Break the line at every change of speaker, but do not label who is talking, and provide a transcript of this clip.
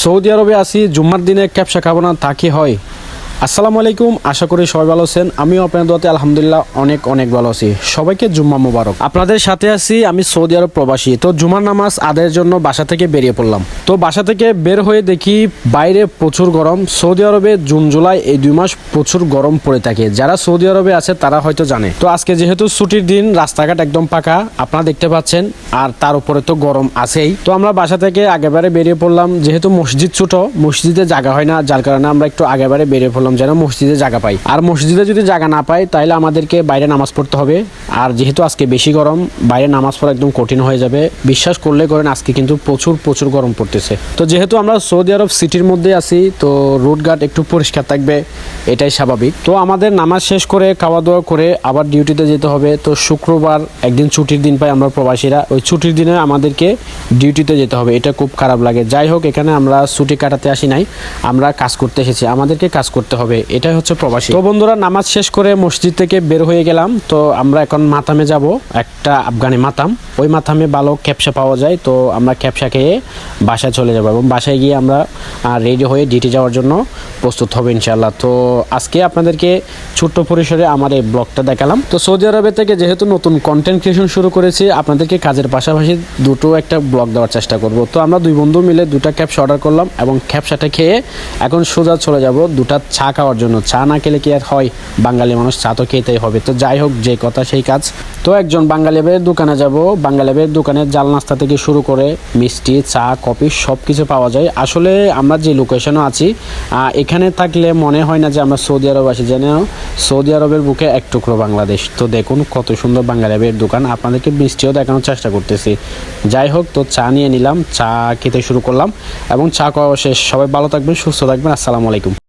Saudi আরবে আসি জুম্মার দিনে ক্যাপসা খাবো না তা কি হয়? আসসালামু আলাইকুম, আশা করি সবাই ভালো আছেন। আমিও আপনাদের দোয়াতে আলহামদুলিল্লাহ অনেক ভালো আছি। সবাইকে জুম্মা মোবারক। আপনাদের সাথে আছি আমি সৌদি আরব প্রবাসী। তো জুমার নামাজ আদায়ের জন্য বাসা থেকে বেরিয়ে পড়লাম। তো বাসা থেকে বের হয়ে দেখি বাইরে প্রচুর গরম। সৌদি আরবে জুন জুলাই এই 2 মাস প্রচুর গরম পড়ে থাকে। যারা সৌদি আরবে আছে তারা হয়তো জানে। তো আজকে যেহেতু ছুটির দিন, রাস্তাঘাট একদম ফাঁকা আপনারা দেখতে পাচ্ছেন, আর তার উপরে তো গরম আছেই। তো আমরা বাসা থেকে আগেবারে বেরিয়ে পড়লাম। যেহেতু মসজিদ ছোট, মসজিদে জায়গা হয় না, যার কারণে আমরা একটু আগেবারে বেরিয়ে পড়লাম যেন মসজিদে জায়গা পাই। আর মসজিদে যদি জায়গা না পাই তাহলে আমাদেরকে বাইরে নামাজ পড়তে হবে। আর যেহেতু আজকে বেশি গরম, বাইরে নামাজ পড়া একদম কঠিন হয়ে যাবে। বিশ্বাস করলে করেন, আজকে কিন্তু প্রচুর গরম পড়তেছে। তো যেহেতু আমরা সৌদি আরব সিটির মধ্যে আছি, তো রোডঘাট একটু পরিষ্কার থাকবে, এটাই স্বাভাবিক। তো আমাদের নামাজ শেষ করে খাওয়া দাওয়া করে আবার ডিউটিতে যেতে হবে। তো শুক্রবার একদিন ছুটির দিন পাই আমরা প্রবাসীরা, ওই ছুটির দিনে আমাদেরকে ডিউটিতে যেতে হবে। এটা খুব খারাপ লাগে। যাই হোক, এখানে আমরা ছুটি কাটাতে আসি নাই, আমরা কাজ করতে এসেছি, আমাদেরকে কাজ করতে হবে, এটাই হচ্ছে প্রবাসী। তো বন্ধুরা, নামাজ শেষ করে মসজিদ থেকে বের হয়ে গেলাম। তো আমরা এখন মাতামে যাব, একটা আফগানি মাতাম। ওই মাতামে ভালো ক্যাপসা পাওয়া যায়। তো আমরা ক্যাপসা খেয়ে বাসায় চলে যাব এবং বাসায় গিয়ে আমরা রেডি হয়ে ডিউটি যাওয়ার জন্য প্রস্তুত হবে ইনশাআল্লাহ। তো আজকে আপনাদেরকে ছোট্ট পরিসরে আমার এই ব্লগটা দেখালাম। তো সৌদি আরবে থেকে যেহেতু নতুন কন্টেন্ট ক্রিয়েশন শুরু করেছি, আপনাদেরকে কাজের পাশাপাশি দুটো একটা ব্লগ দেওয়ার চেষ্টা করব। তো আমরা 2 বন্ধু মিলে 2টা ক্যাপসা অর্ডার করলাম এবং ক্যাপসাটা খেয়ে এখন সোজা চলে যাব 2টা চা খাওয়ার জন্য। চা না খেলে কি আর হয়? বাঙালি মানুষ, চা তো খেতেই হবে। তো যাই হোক, যে কথা সেই কাজ। তো একজন বাঙালি ভাইয়ের দোকানে যাব। বাঙালি ভাইয়ের দোকানে জাল নাস্তা থেকে শুরু করে মিষ্টি, চা, কফি সব কিছু পাওয়া যায়। আসলে আমরা যে লোকেশনে আছি, এখানে থাকলে মনে হয় না যে আমরা সৌদি আরব আছি, যেন সৌদি আরবের বুকে এক টুকরো বাংলাদেশ। তো দেখুন কত সুন্দর বাঙালি ভাইয়ের দোকান, আপনাদেরকে মিষ্টিও দেখানোর চেষ্টা করতেছি। যাই হোক, তো চা নিয়ে নিলাম, চা খেতে শুরু করলাম এবং চা খাওয়া শেষ। সবাই ভালো থাকবেন, সুস্থ থাকবেন। আসসালামু আলাইকুম।